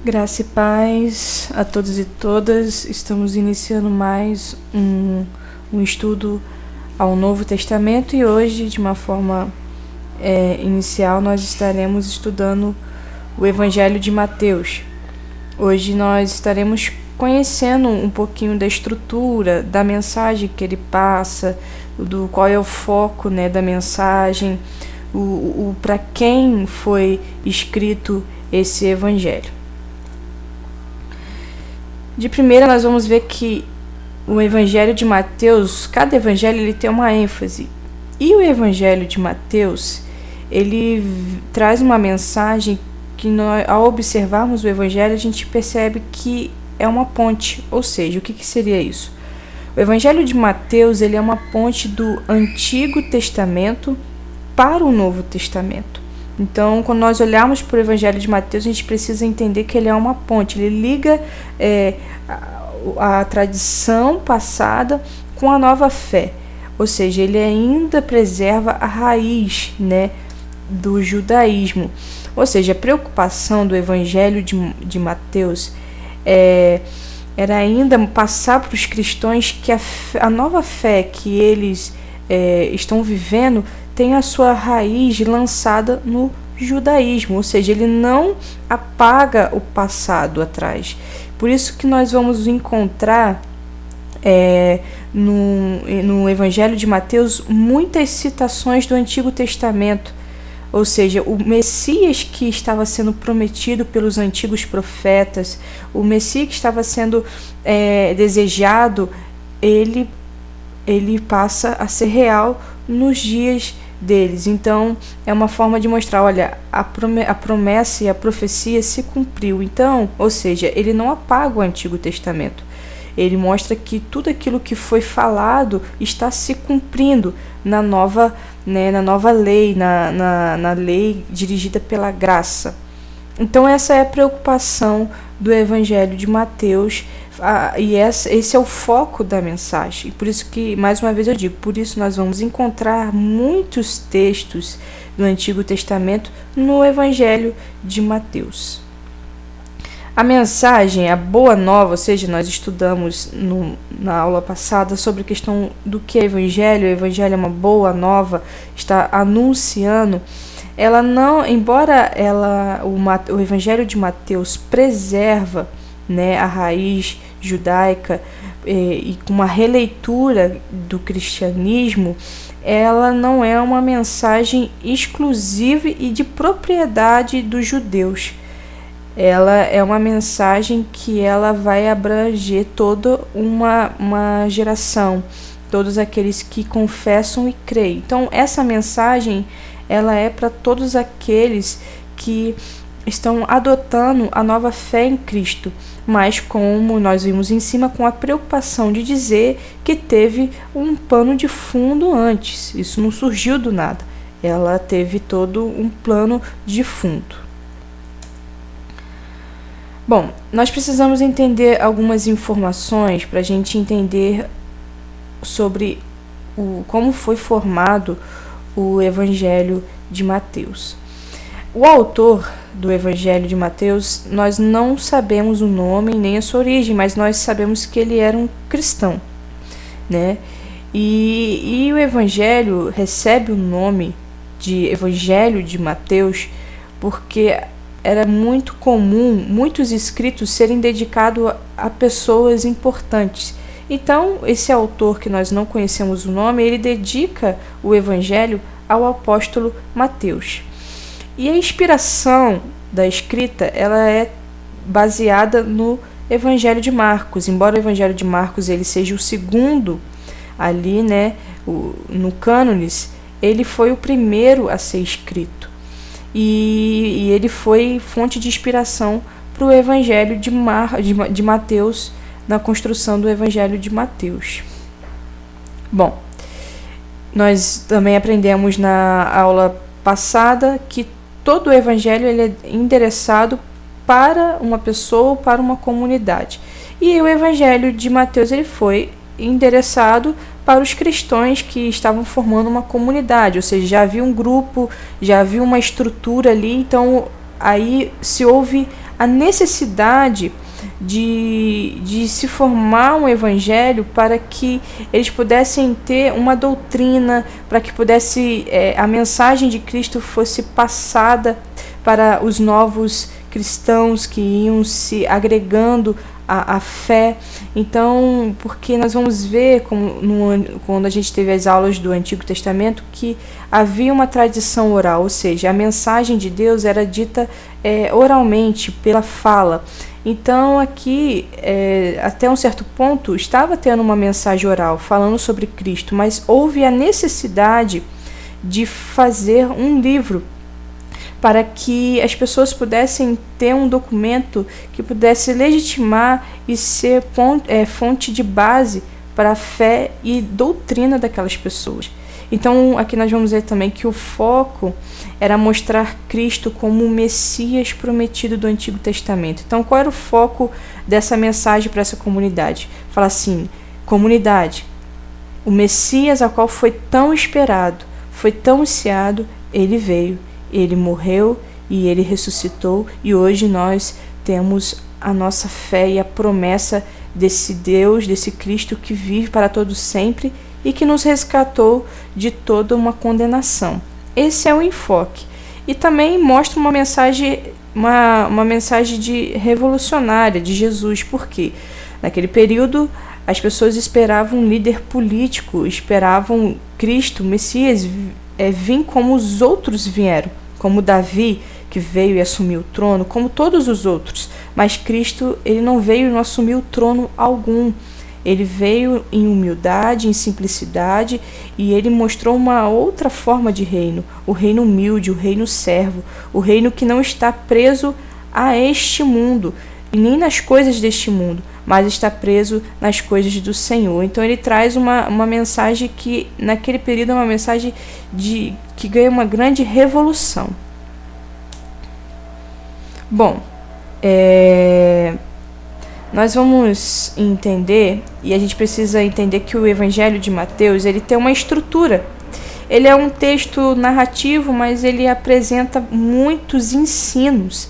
Graça e paz a todos e todas. Estamos iniciando mais um estudo ao Novo Testamento e hoje, de uma forma inicial, nós estaremos estudando o Evangelho de Mateus. Hoje nós estaremos conhecendo um pouquinho da estrutura, da mensagem que ele passa, do qual é o foco, da mensagem, para quem foi escrito esse Evangelho. De primeira, nós vamos ver que o Evangelho de Mateus, cada Evangelho ele tem uma ênfase. E o Evangelho de Mateus, ele traz uma mensagem que nós, ao observarmos o Evangelho, a gente percebe que é uma ponte. Ou seja, o que seria isso? O Evangelho de Mateus ele é uma ponte do Antigo Testamento para o Novo Testamento. Então, quando nós olharmos para o Evangelho de Mateus, a gente precisa entender que ele é uma ponte. Ele liga a tradição passada com a nova fé. Ou seja, ele ainda preserva a raiz do judaísmo. Ou seja, a preocupação do Evangelho de Mateus era ainda passar para os cristãos que a nova fé que eles estão vivendo tem a sua raiz lançada no judaísmo, ou seja, ele não apaga o passado atrás. Por isso que nós vamos encontrar no Evangelho de Mateus muitas citações do Antigo Testamento, ou seja, o Messias que estava sendo prometido pelos antigos profetas, o Messias que estava sendo desejado, ele passa a ser real nos dias deles. Então é uma forma de mostrar, olha, a promessa e a profecia se cumpriu. Então, ou seja, ele não apaga o Antigo Testamento, ele mostra que tudo aquilo que foi falado está se cumprindo na nova lei, na lei dirigida pela graça. Então essa é a preocupação do Evangelho de Mateus, e esse é o foco da mensagem. Por isso que, mais uma vez eu digo, por isso nós vamos encontrar muitos textos do Antigo Testamento no Evangelho de Mateus. A mensagem, a boa nova, ou seja, nós estudamos na aula passada sobre a questão do que é Evangelho. O Evangelho é uma boa nova, está anunciando. Ela não, embora o Evangelho de Mateus preserva a raiz judaica e com uma releitura do cristianismo, ela não é uma mensagem exclusiva e de propriedade dos judeus. Ela é uma mensagem que ela vai abranger toda uma geração, todos aqueles que confessam e creem. Então essa mensagem ela é para todos aqueles que estão adotando a nova fé em Cristo, mas como nós vimos em cima, com a preocupação de dizer que teve um pano de fundo antes. Isso não surgiu do nada, ela teve todo um plano de fundo. Bom, nós precisamos entender algumas informações para a gente entender sobre como foi formado o Evangelho de Mateus. O autor do Evangelho de Mateus, nós não sabemos o nome nem a sua origem, mas nós sabemos que ele era um cristão, E o Evangelho recebe o nome de Evangelho de Mateus porque era muito comum muitos escritos serem dedicados a pessoas importantes. Então, esse autor que nós não conhecemos o nome, ele dedica o Evangelho ao apóstolo Mateus. E a inspiração da escrita, ela é baseada no Evangelho de Marcos. Embora o Evangelho de Marcos ele seja o segundo ali, no cânones, ele foi o primeiro a ser escrito. E ele foi fonte de inspiração para o Evangelho de Mateus, na construção do Evangelho de Mateus. Bom, nós também aprendemos na aula passada que todo o Evangelho ele é endereçado para uma pessoa ou para uma comunidade. E o Evangelho de Mateus ele foi endereçado para os cristãos que estavam formando uma comunidade, ou seja, já havia um grupo, já havia uma estrutura ali, então aí se houve a necessidade de se formar um evangelho para que eles pudessem ter uma doutrina, para que pudesse a mensagem de Cristo fosse passada para os novos cristãos que iam se agregando à fé. Então, porque nós vamos ver, quando a gente teve as aulas do Antigo Testamento, que havia uma tradição oral, ou seja, a mensagem de Deus era dita oralmente, pela fala. Então aqui, até um certo ponto, estava tendo uma mensagem oral falando sobre Cristo, mas houve a necessidade de fazer um livro para que as pessoas pudessem ter um documento que pudesse legitimar e ser fonte de base para a fé e doutrina daquelas pessoas. Então aqui nós vamos ver também que o foco era mostrar Cristo como o Messias prometido do Antigo Testamento. Então qual era o foco dessa mensagem para essa comunidade? Fala assim: comunidade, o Messias a qual foi tão esperado, foi tão ansiado, ele veio, ele morreu e ele ressuscitou, e hoje nós temos a nossa fé e a promessa desse Deus, desse Cristo que vive para todo sempre e que nos resgatou de toda uma condenação. Esse é o enfoque. E também mostra uma mensagem de revolucionária de Jesus. Por quê? Naquele período, as pessoas esperavam um líder político, esperavam Cristo, Messias, vir como os outros vieram, como Davi, que veio e assumiu o trono, como todos os outros. Mas Cristo, ele não veio e não assumiu o trono algum. Ele veio em humildade, em simplicidade, e ele mostrou uma outra forma de reino, o reino humilde, o reino servo, o reino que não está preso a este mundo, e nem nas coisas deste mundo, mas está preso nas coisas do Senhor. Então ele traz uma mensagem que, naquele período, é uma mensagem que ganha uma grande revolução. Bom, nós vamos entender, e a gente precisa entender que o Evangelho de Mateus, ele tem uma estrutura. Ele é um texto narrativo, mas ele apresenta muitos ensinos.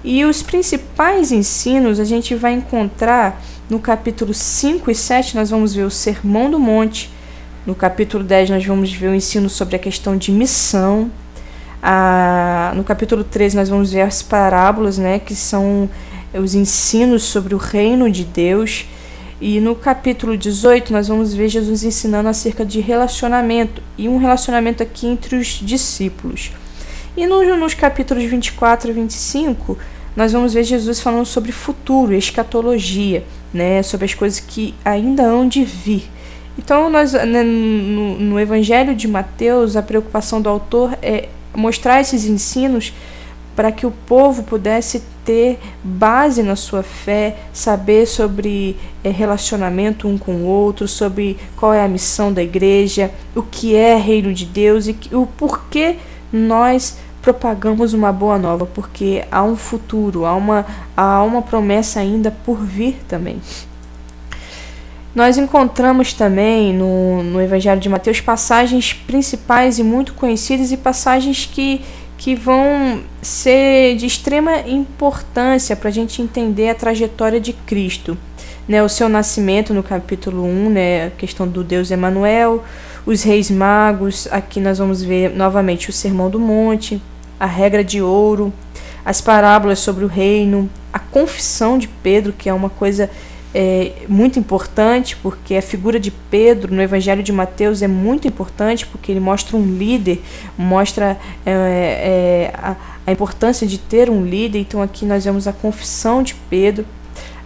E os principais ensinos a gente vai encontrar no capítulo 5 e 7, nós vamos ver o Sermão do Monte. No capítulo 10 nós vamos ver o ensino sobre a questão de missão. No capítulo 13 nós vamos ver as parábolas, né, que são os ensinos sobre o reino de Deus. E no capítulo 18 nós vamos ver Jesus ensinando acerca de relacionamento, e um relacionamento aqui entre os discípulos. E nos capítulos 24 e 25 nós vamos ver Jesus falando sobre futuro, escatologia, né, sobre as coisas que ainda hão de vir. Então no Evangelho de Mateus, a preocupação do autor é mostrar esses ensinos para que o povo pudesse ter base na sua fé, saber sobre relacionamento um com o outro, sobre qual é a missão da igreja, o que é reino de Deus e o porquê nós propagamos uma boa nova, porque há um futuro, há uma promessa ainda por vir também. Nós encontramos também no Evangelho de Mateus passagens principais e muito conhecidas, e passagens que vão ser de extrema importância para a gente entender a trajetória de Cristo, né? O seu nascimento no capítulo 1, né? A questão do Deus Emanuel, os reis magos, aqui nós vamos ver novamente o Sermão do Monte, a regra de ouro, as parábolas sobre o reino, a confissão de Pedro, que é uma coisa muito importante, porque a figura de Pedro no Evangelho de Mateus é muito importante, porque ele mostra um líder, mostra a importância de ter um líder. Então aqui nós vemos a confissão de Pedro,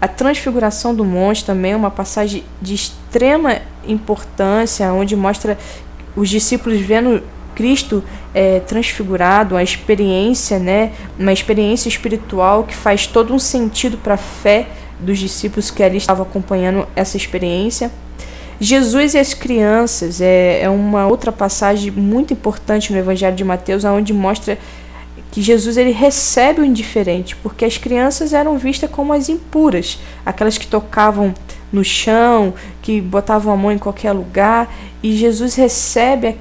a transfiguração do monte também, uma passagem de extrema importância, onde mostra os discípulos vendo Cristo transfigurado, a experiência, né, uma experiência espiritual que faz todo um sentido para a fé dos discípulos que ali estavam acompanhando essa experiência. Jesus e as crianças é uma outra passagem muito importante no Evangelho de Mateus, onde mostra que Jesus ele recebe o indiferente, porque as crianças eram vistas como as impuras, aquelas que tocavam no chão, que botavam a mão em qualquer lugar, e Jesus recebe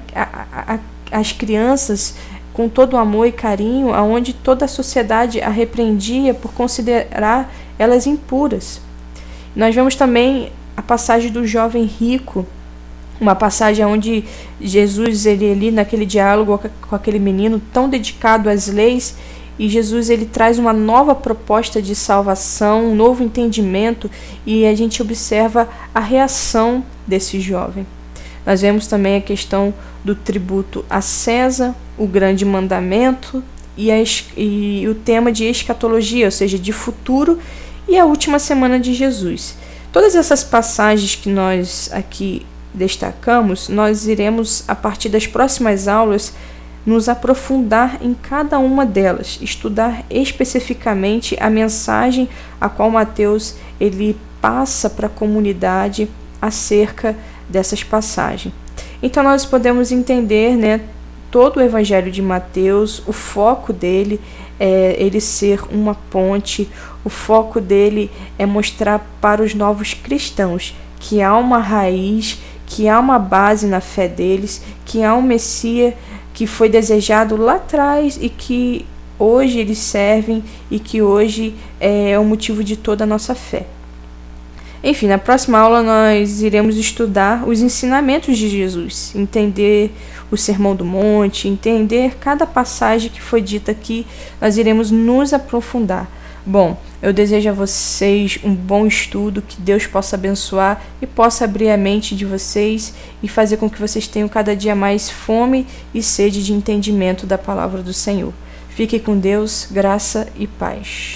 as crianças com todo amor e carinho, aonde toda a sociedade a repreendia por considerar elas impuras. Nós vemos também a passagem do jovem rico, uma passagem onde Jesus, ele ali naquele diálogo com aquele menino tão dedicado às leis, e Jesus ele traz uma nova proposta de salvação, um novo entendimento, e a gente observa a reação desse jovem. Nós vemos também a questão do tributo a César, o grande mandamento e o tema de escatologia, ou seja, de futuro, e a última semana de Jesus. Todas essas passagens que nós aqui destacamos, nós iremos, a partir das próximas aulas, nos aprofundar em cada uma delas, estudar especificamente a mensagem a qual Mateus ele passa para a comunidade acerca dessas passagens. Então nós podemos entender, todo o Evangelho de Mateus, o foco dele é ele ser uma ponte, o foco dele é mostrar para os novos cristãos que há uma raiz, que há uma base na fé deles, que há um Messias que foi desejado lá atrás e que hoje eles servem e que hoje é o motivo de toda a nossa fé. Enfim, na próxima aula nós iremos estudar os ensinamentos de Jesus, entender o Sermão do Monte, entender cada passagem que foi dita aqui, nós iremos nos aprofundar. Bom, eu desejo a vocês um bom estudo, que Deus possa abençoar e possa abrir a mente de vocês e fazer com que vocês tenham cada dia mais fome e sede de entendimento da palavra do Senhor. Fique com Deus, graça e paz.